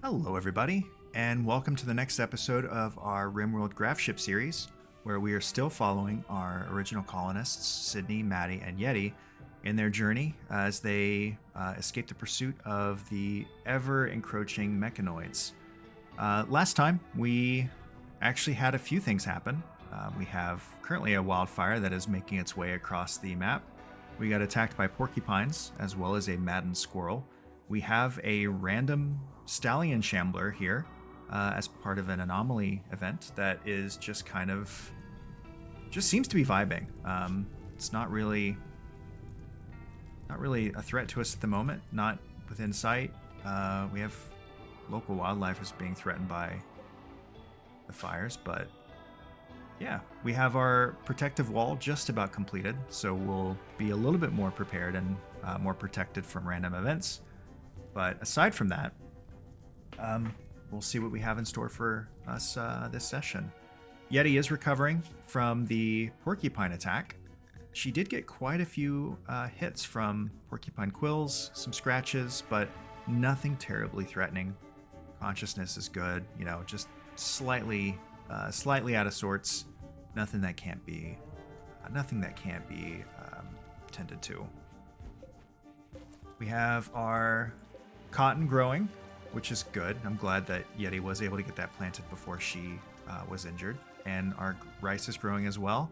Hello, everybody, and welcome to the next episode of our Rimworld Gravship series, where we are still following our original colonists, Sydney, Maddie, and Yeti, in their journey as they escape the pursuit of the ever-encroaching mechanoids. Last time, we actually had a few things happen. We have currently a wildfire that is making its way across the map. We got attacked by porcupines, as well as a maddened squirrel. We have a random stallion shambler here as part of an anomaly event that is just kind of seems to be vibing. It's not really a threat to us at the moment, not within sight. We have local wildlife is being threatened by the fires, but yeah, we have our protective wall just about completed, so we'll be a little bit more prepared and more protected from random events. But aside from that, we'll see what we have in store for us this session. Yeti is recovering from the porcupine attack. She did get quite a few hits from porcupine quills, some scratches, but nothing terribly threatening. Consciousness is good, just slightly out of sorts. Nothing that can't be tended to. We have our cotton growing, which is good. I'm glad that Yeti was able to get that planted before she was injured. And our rice is growing as well.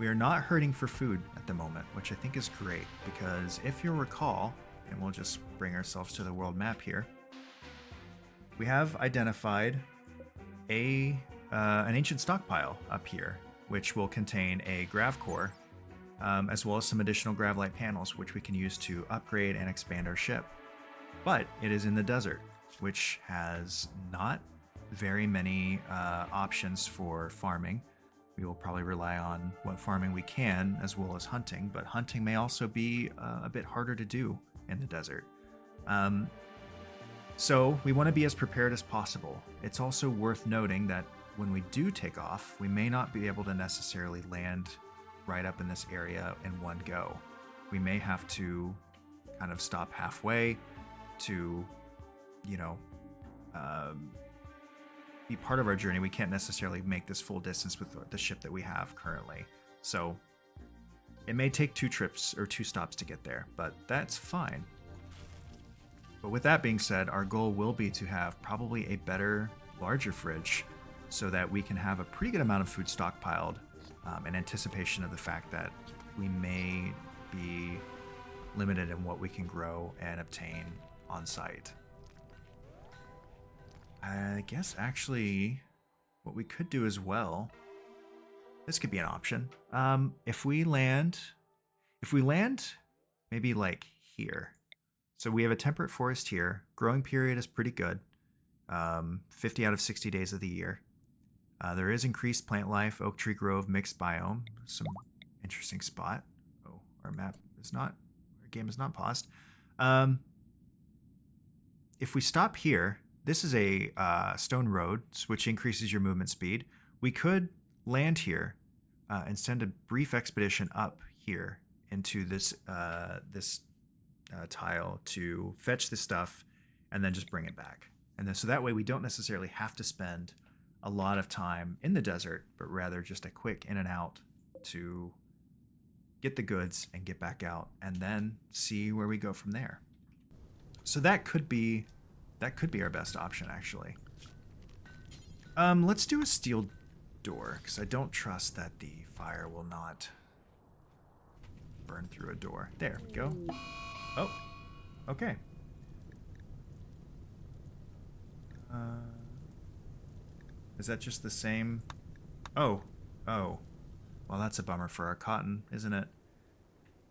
We are not hurting for food at the moment, which I think is great, because if you'll recall, and we'll just bring ourselves to the world map here, we have identified an ancient stockpile up here, which will contain a grav core, as well as some additional gravlite panels, which we can use to upgrade and expand our ship. But it is in the desert, which has not very many options for farming. We will probably rely on what farming we can, as well as hunting, but hunting may also be a bit harder to do in the desert. So we want to be as prepared as possible. It's also worth noting that when we do take off, we may not be able to necessarily land right up in this area in one go. We may have to kind of stop halfway to, be part of our journey. We can't necessarily make this full distance with the ship that we have currently. So it may take 2 trips or 2 stops to get there, but that's fine. But with that being said, our goal will be to have probably a better, larger fridge so that we can have a pretty good amount of food stockpiled in anticipation of the fact that we may be limited in what we can grow and obtain on site. I guess actually what we could do as well, this could be an option. If we land maybe like here. So we have a temperate forest here. Growing period is pretty good. 50 out of 60 days of the year. There is increased plant life, oak tree grove, mixed biome. Some interesting spot. Oh, our game is not paused. If we stop here, this is a stone road, which increases your movement speed. We could land here and send a brief expedition up here into this tile to fetch this stuff and then just bring it back. And then so that way we don't necessarily have to spend a lot of time in the desert, but rather just a quick in and out to get the goods and get back out and then see where we go from there. So that could be our best option, actually. Let's do a steel door, because I don't trust that the fire will not burn through a door. There we go. Oh, okay. Is that just the same? Oh. Well, that's a bummer for our cotton, isn't it?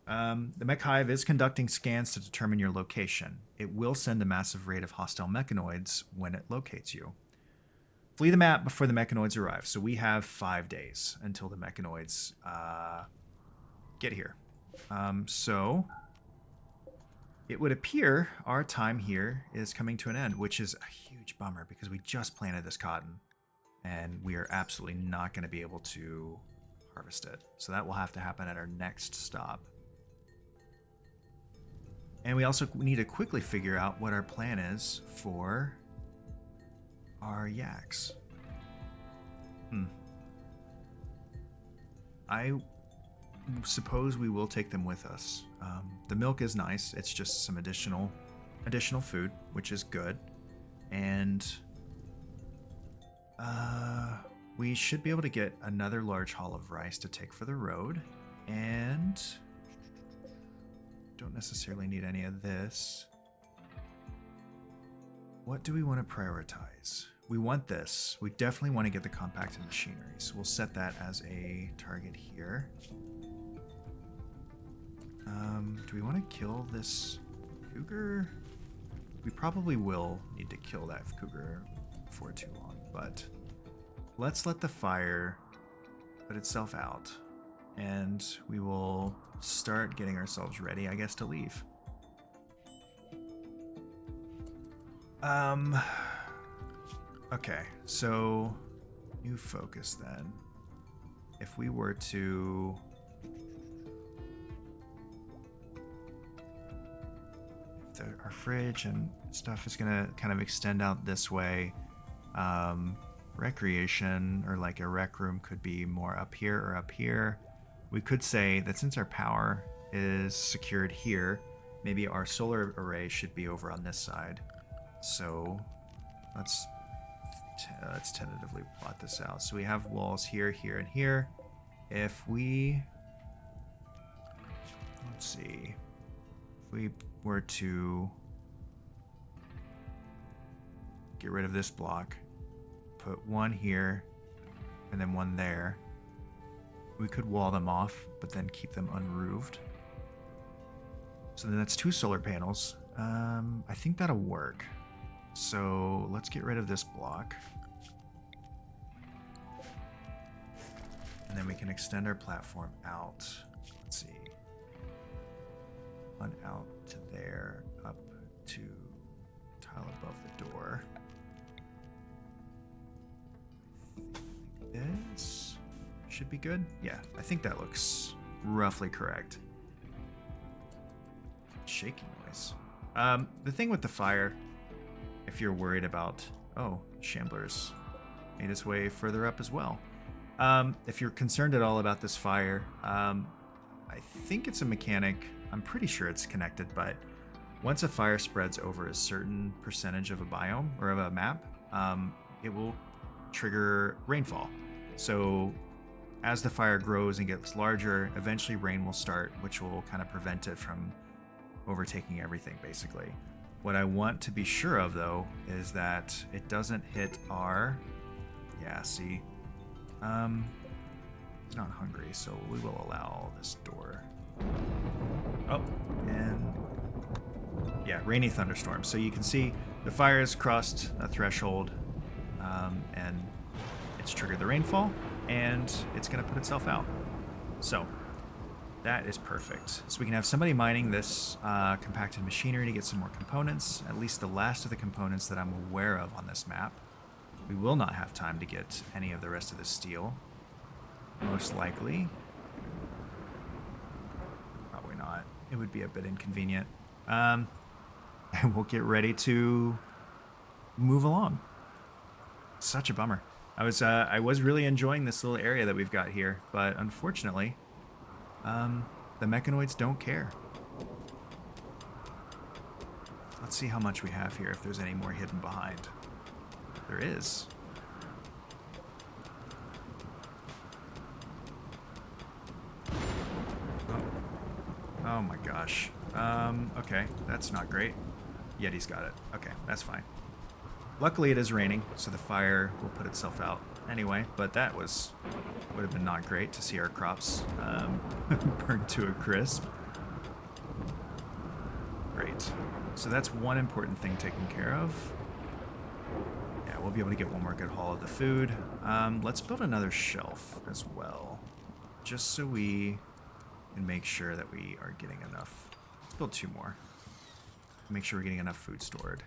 The mech hive is conducting scans to determine your location. It will send a massive raid of hostile mechanoids when it locates you. Flee the map before the mechanoids arrive. So we have 5 days until the mechanoids get here. So it would appear our time here is coming to an end, which is a huge bummer because we just planted this cotton and we are absolutely not going to be able to harvest it. So that will have to happen at our next stop. And we also need to quickly figure out what our plan is for our yaks. I suppose we will take them with us. The milk is nice. It's just some additional food, which is good. And we should be able to get another large haul of rice to take for the road. And don't necessarily need any of this. What do we want to prioritize? We want this. We definitely want to get the compacted machinery. So we'll set that as a target here. Do we want to kill this cougar? We probably will need to kill that cougar before too long, but let's let the fire put itself out, and we will start getting ourselves ready, I guess, to leave. Okay, so new focus then. If we were to our fridge and stuff is gonna kind of extend out this way. Recreation or like a rec room could be more up here or up here. We could say that since our power is secured here, maybe our solar array should be over on this side. So let's tentatively plot this out. So we have walls here, here, and here. If we, let's see, if we were to get rid of this block, put one here, and then one there, we could wall them off, but then keep them unroofed. So then that's 2 solar panels. I think that'll work. So let's get rid of this block. And then we can extend our platform out. Let's see. One out to there, up to tile above the door. I think this should be good. Yeah, I think that looks roughly correct. Shaking noise. The thing with the fire, if you're worried about, oh, Shambler's made his way further up as well. If you're concerned at all about this fire, I think it's a mechanic. I'm pretty sure it's connected, but once a fire spreads over a certain percentage of a biome or of a map, it will trigger rainfall. So as the fire grows and gets larger, eventually rain will start, which will kind of prevent it from overtaking everything, basically. What I want to be sure of, though, is that it doesn't hit our... Yeah, see? He's not hungry, so we will allow this door. Oh, and... Yeah, rainy thunderstorm. So you can see the fire has crossed a threshold, and it's triggered the rainfall, and it's going to put itself out. So that is perfect. So we can have somebody mining this compacted machinery to get some more components, at least the last of the components that I'm aware of on this map. We will not have time to get any of the rest of the steel, most likely. Probably not. It would be a bit inconvenient. And we'll get ready to move along. Such a bummer. I was really enjoying this little area that we've got here, but unfortunately, the mechanoids don't care. Let's see how much we have here, if there's any more hidden behind. There is. Oh my gosh. Okay, that's not great. Yeti's got it. Okay, that's fine. Luckily it is raining, so the fire will put itself out anyway, but that would have been not great to see our crops burned to a crisp. Great. So that's one important thing taken care of. Yeah, we'll be able to get one more good haul of the food. Let's build another shelf as well, just so we can make sure that we are getting enough. Let's build 2 more. Make sure we're getting enough food stored.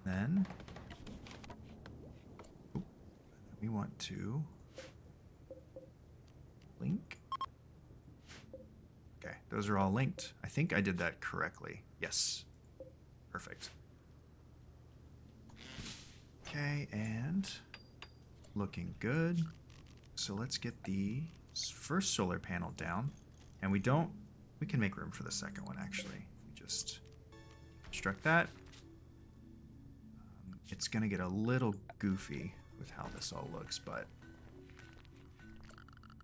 Then we want to link. Okay, those are all linked. I think I did that correctly. Yes. Perfect. Okay, and looking good. So let's get the first solar panel down. And we can make room for the second one, actually. We just construct that. It's going to get a little goofy with how this all looks, but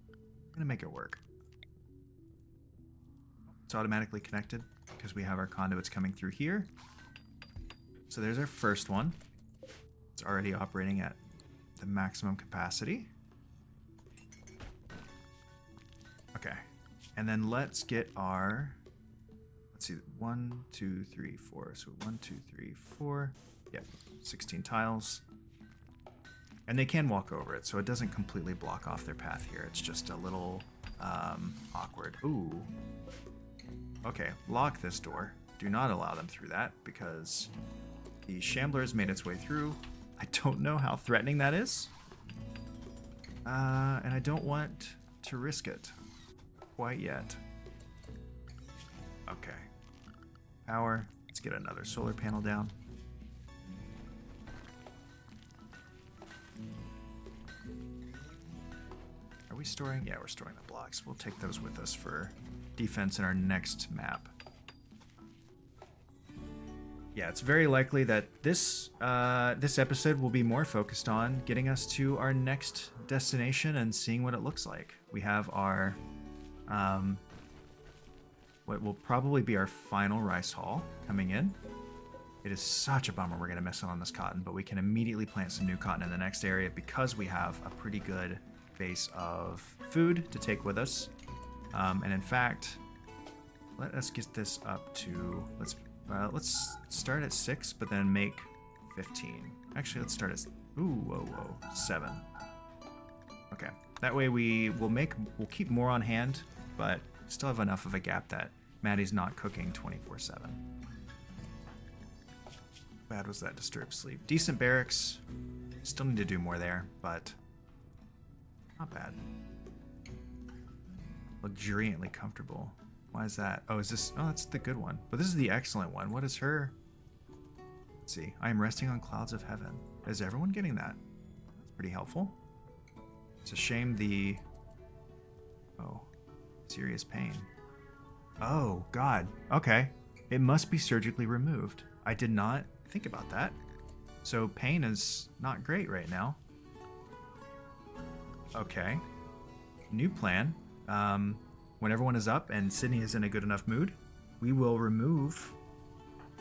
I'm going to make it work. It's automatically connected because we have our conduits coming through here. So there's our first one. It's already operating at the maximum capacity. Okay. And then let's get our, let's see, 1, 2, 3, 4. So 1, 2, 3, 4. Yep, 16 tiles. And they can walk over it, so it doesn't completely block off their path here. It's just a little awkward. Ooh. Okay, lock this door. Do not allow them through that because the Shambler has made its way through. I don't know how threatening that is. And I don't want to risk it quite yet. Okay. Power. Let's get another solar panel down. Are we storing? Yeah, we're storing the blocks. We'll take those with us for defense in our next map. Yeah, it's very likely that this episode will be more focused on getting us to our next destination and seeing what it looks like. We have our what will probably be our final rice haul coming in. It is such a bummer we're going to miss out on this cotton, but we can immediately plant some new cotton in the next area because we have a pretty good base of food to take with us. And in fact, let us get this up to, let's start at 6, but then make 15. Actually, let's start at, whoa, 7. Okay, that way we'll keep more on hand, but still have enough of a gap that Maddie's not cooking 24/7. Bad was that disturbed sleep. Decent barracks. Still need to do more there, but not bad. Luxuriantly comfortable. Why is that? Oh, is this? Oh, that's the good one. But this is the excellent one. What is her? Let's see. I am resting on clouds of heaven. Is everyone getting that? That's pretty helpful. It's a shame the... Oh. Serious pain. Oh, God. Okay. It must be surgically removed. I did not think about that. So pain is not great right now. Okay. New plan. When everyone is up and Sydney is in a good enough mood, we will remove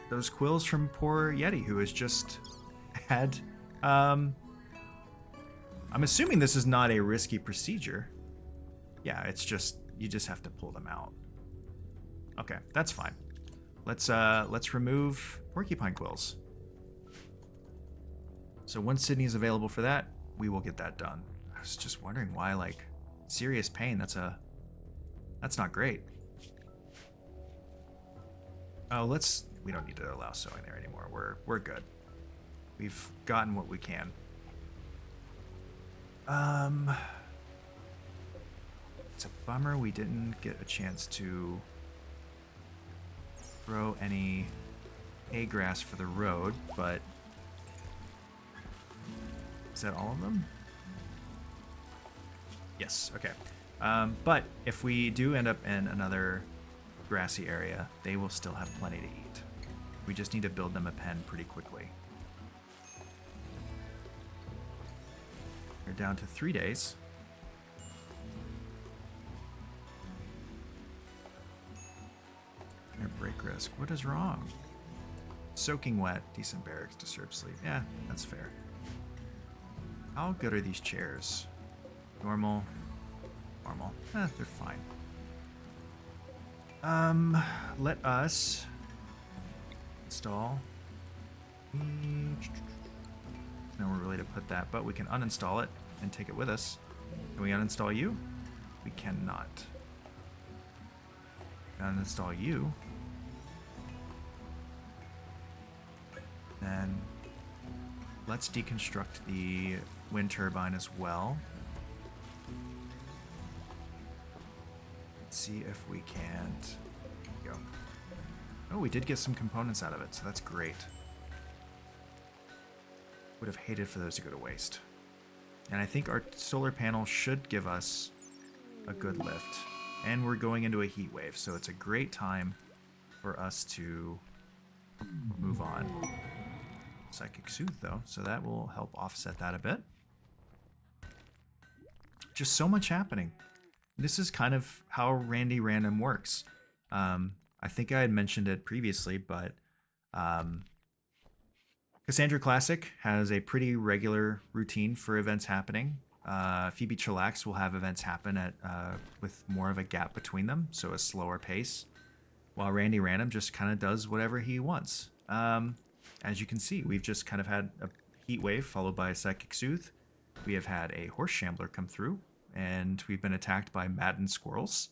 those quills from poor Yeti, who has just had... I'm assuming this is not a risky procedure. Yeah, it's just... You just have to pull them out. Okay, that's fine. Let's remove porcupine quills. So once Sydney is available for that, we will get that done. I was just wondering why, like, serious pain. That's not great. Oh, we don't need to allow sewing there anymore. We're good. We've gotten what we can. It's a bummer we didn't get a chance to grow any hay grass for the road, but is that all of them? Yes, okay. But if we do end up in another grassy area, they will still have plenty to eat. We just need to build them a pen pretty quickly. We're down to 3 days. Air break risk. What is wrong? Soaking wet, decent barracks, disturbed sleep. Yeah, that's fair. How good are these chairs? Normal. Normal. They're fine. Let us install. Nowhere really to put that, but we can uninstall it and take it with us. Can we uninstall you? We cannot. Uninstall you. Then let's deconstruct the wind turbine as well. Let's see if we can't. Go. Oh, we did get some components out of it, so that's great. would have hated for those to go to waste. And I think our solar panel should give us a good lift. And we're going into a heat wave, so it's a great time for us to move on. Psychic Soothe, though, so that will help offset that a bit. Just so much happening. This is kind of how Randy Random works. I think I had mentioned it previously, but Cassandra Classic has a pretty regular routine for events happening. Phoebe Chillax will have events happen at with more of a gap between them, so a slower pace, while Randy Random just kind of does whatever he wants. As you can see, we've just kind of had a heat wave followed by a Psychic Soothe. We have had a Horse Shambler come through, and we've been attacked by maddened squirrels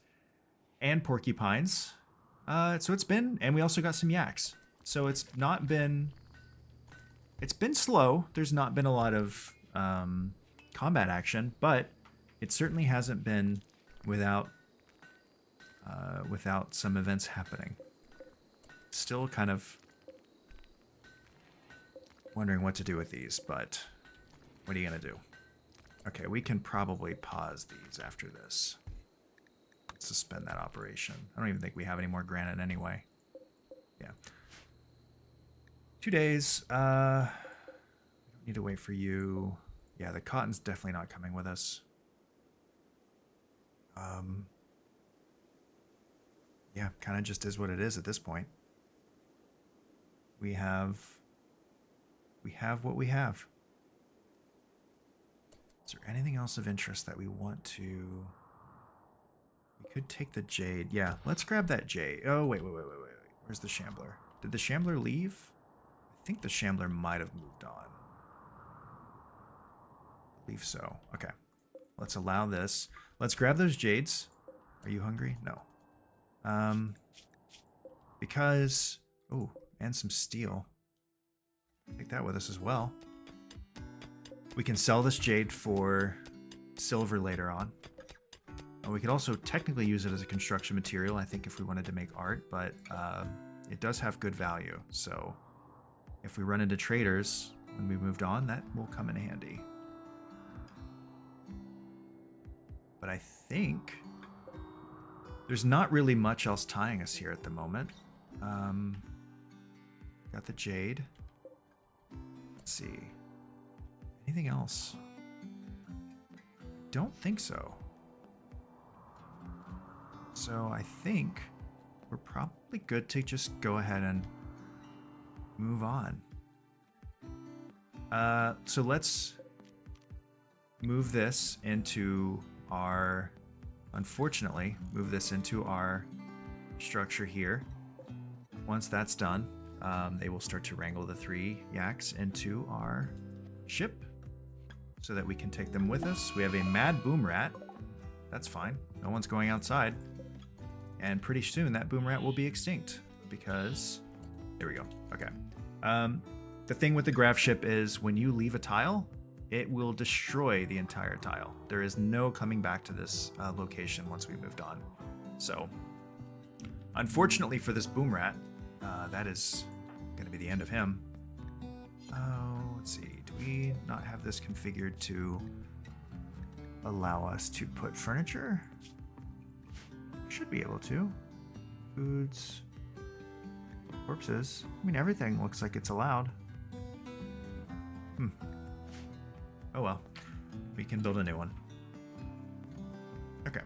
and porcupines. So it's been, and we also got some yaks. So it's not been, it's been slow. There's not been a lot of combat action, but it certainly hasn't been without some events happening. Still kind of wondering what to do with these, but what are you gonna do? Okay, we can probably pause these after this. Suspend that operation. I don't even think we have any more granite anyway. Yeah. 2 days. Need to wait for you. Yeah, the cotton's definitely not coming with us. Yeah, kind of just is what it is at this point. We have what we have. Is there anything else of interest that we want to... We could take the jade. Yeah, let's grab that jade. Oh, wait. Where's the Shambler? Did the Shambler leave? I think the Shambler might have moved on. I believe so. Okay. Let's allow this. Let's grab those jades. Are you hungry? No. Because... Oh, and some steel. Take that with us as well. We can sell this jade for silver later on. We could also technically use it as a construction material, I think, if we wanted to make art, but it does have good value. So if we run into traders when we moved on, that will come in handy. But I think there's not really much else tying us here at the moment. Got the jade. Let's see. Anything else? Don't think so. So I think we're probably good to just go ahead and move on. So let's move this into our, unfortunately, move this into our structure here. Once that's done, they will start to wrangle the 3 yaks into our ship so that we can take them with us. We have a mad boom rat. That's fine. No one's going outside. And pretty soon that boom rat will be extinct because... There we go. Okay. The thing with the Gravship is when you leave a tile, it will destroy the entire tile. There is no coming back to this location once we moved on. So, unfortunately for this boom rat, that is going to be the end of him. Oh, let's see. Do we not have this configured to allow us to put furniture? Should be able to. Foods. Corpses. I mean, everything looks like it's allowed. Oh well. We can build a new one. Okay.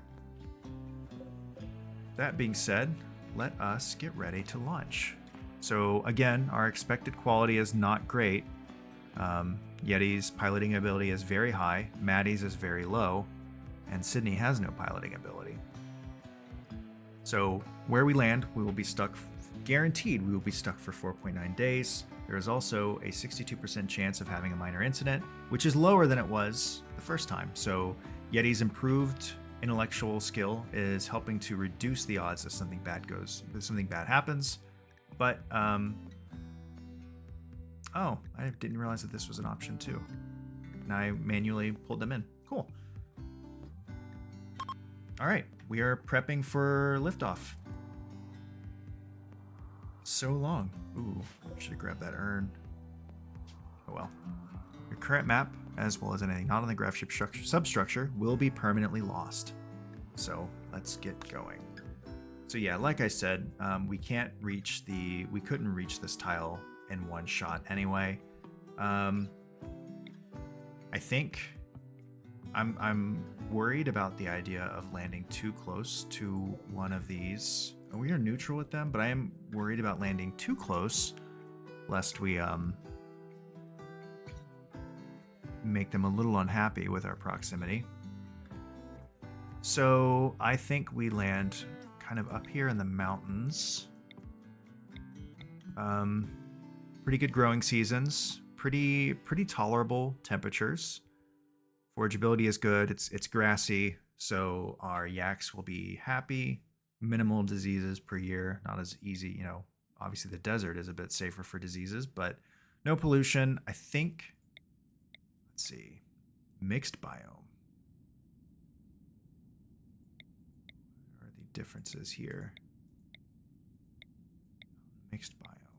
That being said, let us get ready to launch. So again, our expected quality is not great. Yeti's piloting ability is very high, Maddie's is very low, and Sydney has no piloting ability. So where we land, we will be stuck, guaranteed we will be stuck for 4.9 days. There is also a 62% chance of having a minor incident, which is lower than it was the first time. So Yeti's improved intellectual skill is helping to reduce the odds that something bad happens. But, oh, I didn't realize that this was an option too. And I manually pulled them in. Cool. All right, we are prepping for liftoff. So long. Ooh, should have grabbed that urn. Oh well. current map, as well as anything not on the Gravship substructure, will be permanently lost. So let's get going. So yeah, like I said, we couldn't reach this tile in one shot anyway. I think I'm worried about the idea of landing too close to one of these. We are neutral with them, but I am worried about landing too close, lest we make them a little unhappy with our proximity. So I think we land kind of up here in the mountains. Pretty good growing seasons, pretty tolerable temperatures. Forageability is good. It's grassy, so our yaks will be happy. Minimal diseases per year, not as easy, you know. Obviously, the desert is a bit safer for diseases, but no pollution. I think. Let's see, mixed biome. What are the differences here? Mixed biome.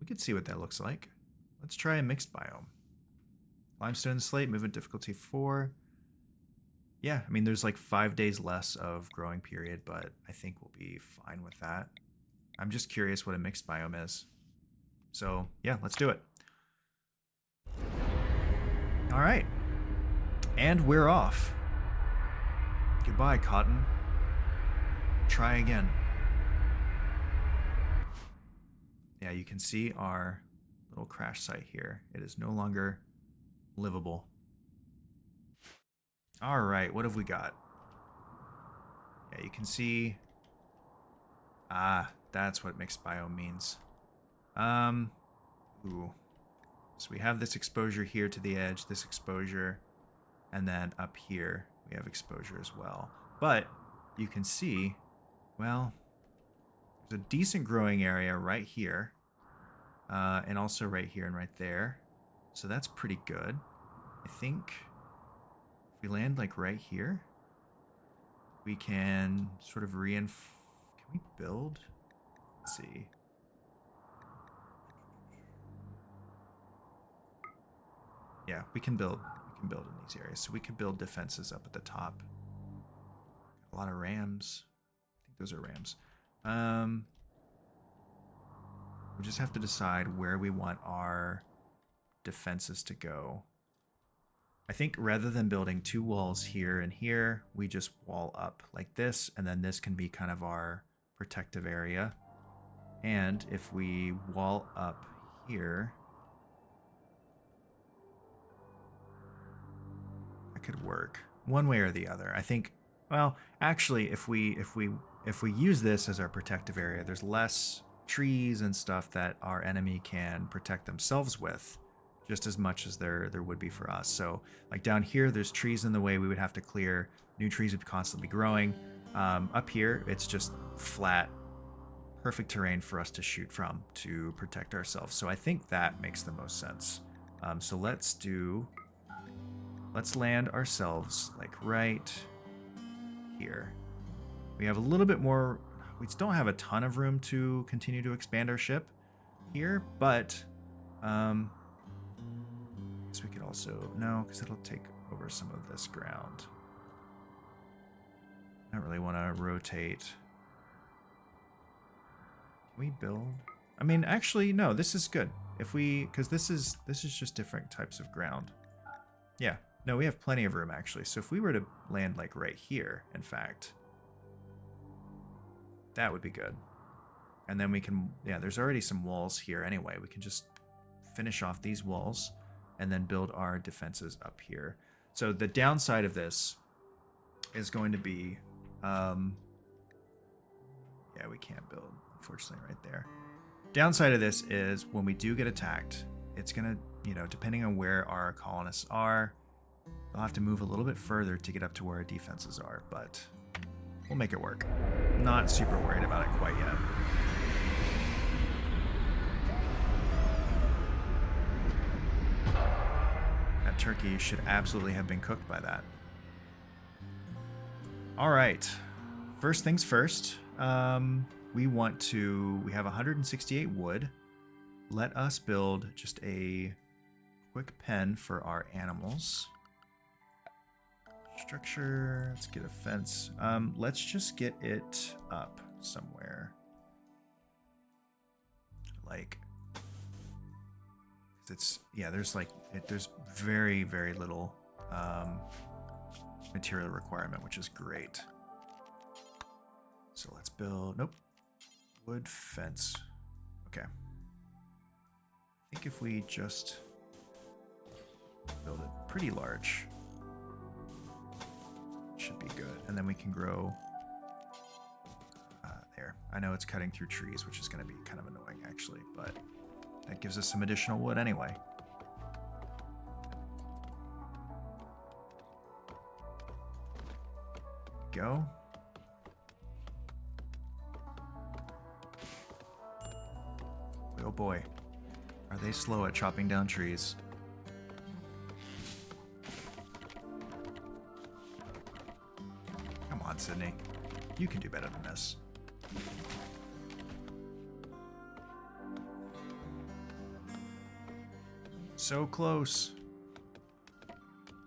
We could see what that looks like. Let's try a mixed biome. Limestone slate, movement difficulty 4. Yeah, I mean, there's like 5 days less of growing period, but I think we'll be fine with that. I'm just curious what a mixed biome is. So yeah, let's do it. All right. And we're off. Goodbye, Cotton. Try again. Yeah, you can see our little crash site here. It is no longer livable. All right, what have we got? Yeah, you can see. Ah, that's what mixed biome means. Ooh. So we have this exposure here to the edge, this exposure, and then up here we have exposure as well. But you can see, well, there's a decent growing area right here, and also right here and right there. So that's pretty good. I think if we land like right here, we can sort of Can we build? Let's see. Yeah, we can build in these areas. So we could build defenses up at the top. A lot of rams. I think those are rams. We just have to decide where we want our defenses to go. I think rather than building 2 walls here and here, we just wall up like this, and then this can be kind of our protective area. And if we wall up here, could work one way or the other. I think, well, actually, if we use this as our protective area, there's less trees and stuff that our enemy can protect themselves with, just as much as there would be for us. So like down here, there's trees in the way we would have to clear. New trees would constantly be growing. Up here, it's just flat, perfect terrain for us to shoot from to protect ourselves. So I think that makes the most sense. So let's land ourselves like right here. We have a little bit more. We don't have a ton of room to continue to expand our ship here, but I guess we could also, no, because it'll take over some of this ground. I don't really want to rotate. Can we build? I mean, actually, no, this is good. Because this is just different types of ground. Yeah. No, we have plenty of room, actually. So if we were to land, like, right here, in fact, that would be good. And then we can, yeah, there's already some walls here anyway. We can just finish off these walls and then build our defenses up here. So the downside of this is going to be, yeah, we can't build, unfortunately, right there. Downside of this is when we do get attacked, it's going to, you know, depending on where our colonists are, they'll have to move a little bit further to get up to where our defenses are, but we'll make it work. Not super worried about it quite yet. That turkey should absolutely have been cooked by that. All right. First things first. We have 168 wood. let us build just a quick pen for our animals. Structure, let's get a fence. Let's just get it up somewhere. Like, it's, yeah, there's like, there's very, very little material requirement, which is great. So let's build, nope, wood fence. Okay. I think if we just build it pretty large, should be good. And then we can grow there. I know it's cutting through trees, which is going to be kind of annoying actually, but that gives us some additional wood anyway. Go. Oh boy. Are they slow at chopping down trees? Come on, Sydney. You can do better than this. So close.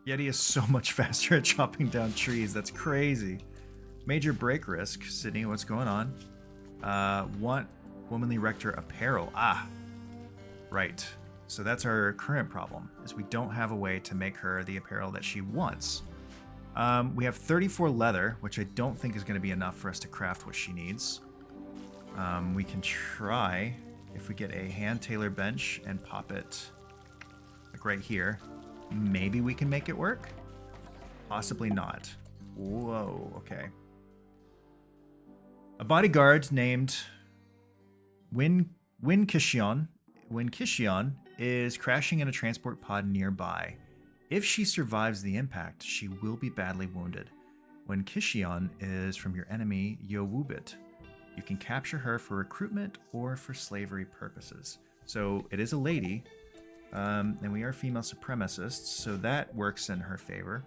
Yeti is so much faster at chopping down trees. That's crazy. Major break risk. Sydney, what's going on? Want womanly rector apparel. Ah, right. So that's our current problem, is we don't have a way to make her the apparel that she wants. We have 34 leather, which I don't think is going to be enough for us to craft what she needs. We can try, if we get a hand tailor bench and pop it like right here, maybe we can make it work? Possibly not. Whoa, okay. A bodyguard named Winkishion is crashing in a transport pod nearby. If she survives the impact, she will be badly wounded. Winkishion is from your enemy Yowubit. You can capture her for recruitment or for slavery purposes. So it is a lady, and we are female supremacists, so that works in her favor.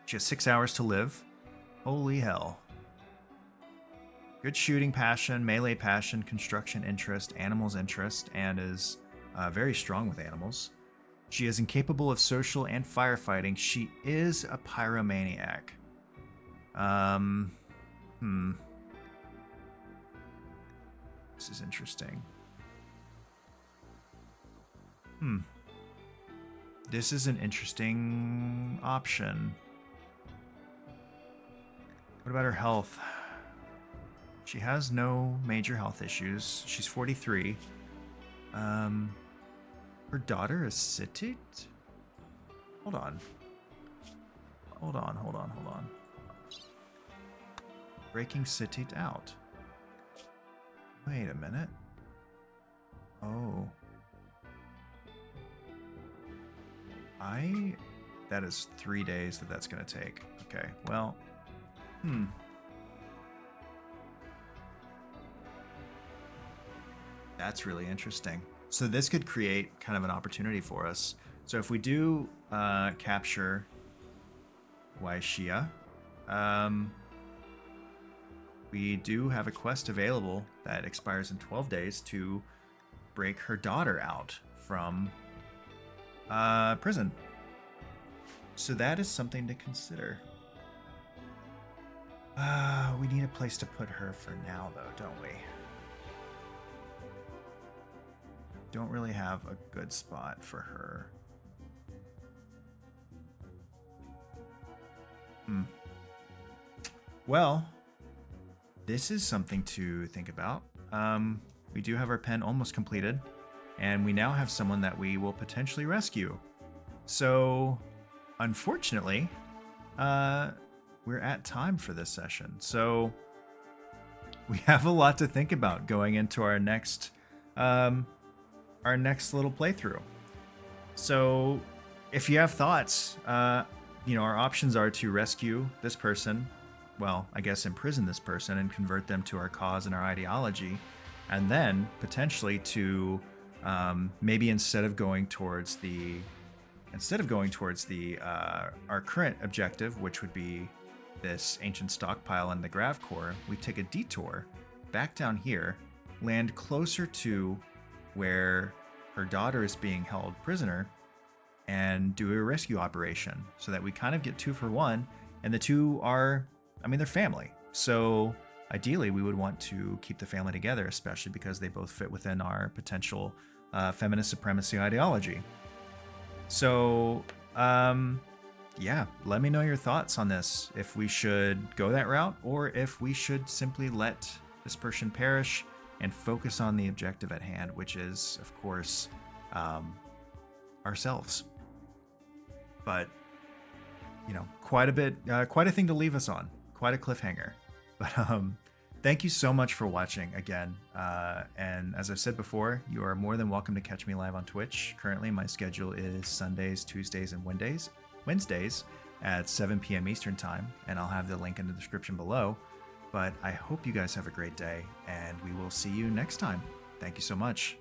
She has 6 hours to live. Holy hell. Good shooting passion, melee passion, construction interest, animals interest, and is very strong with animals. She is incapable of social and firefighting. She is a pyromaniac. This is interesting. This is an interesting option. What about her health? She has no major health issues. She's 43. Her daughter is Sitit? Hold on. Hold on. Breaking Sitit out. Wait a minute. Oh. That is 3 days that's going to take. Okay, well. That's really interesting. So this could create kind of an opportunity for us. So if we do capture Waishia, we do have a quest available that expires in 12 days to break her daughter out from prison. So that is something to consider. We need a place to put her for now, though, don't we? Don't really have a good spot for her. Well, this is something to think about. We do have our pen almost completed, and we now have someone that we will potentially rescue. So, unfortunately, we're at time for this session. So, we have a lot to think about going into our next little playthrough. So, if you have thoughts, our options are to rescue this person, well, I guess imprison this person and convert them to our cause and our ideology, and then potentially to maybe instead of going towards our current objective, which would be this ancient stockpile and the Grav core, we take a detour back down here, land closer to where her daughter is being held prisoner and do a rescue operation so that we kind of get 2 for 1. And the two are, I mean, they're family. So ideally, we would want to keep the family together, especially because they both fit within our potential feminist supremacy ideology. So, yeah, let me know your thoughts on this. If we should go that route, or if we should simply let this person perish and focus on the objective at hand, which is, of course, ourselves. But, you know, quite a thing to leave us on, quite a cliffhanger. But thank you so much for watching again. And as I've said before, you are more than welcome to catch me live on Twitch. Currently, my schedule is Sundays, Tuesdays, and Wednesdays at 7 p.m. Eastern Time, and I'll have the link in the description below. But I hope you guys have a great day, and we will see you next time. Thank you so much.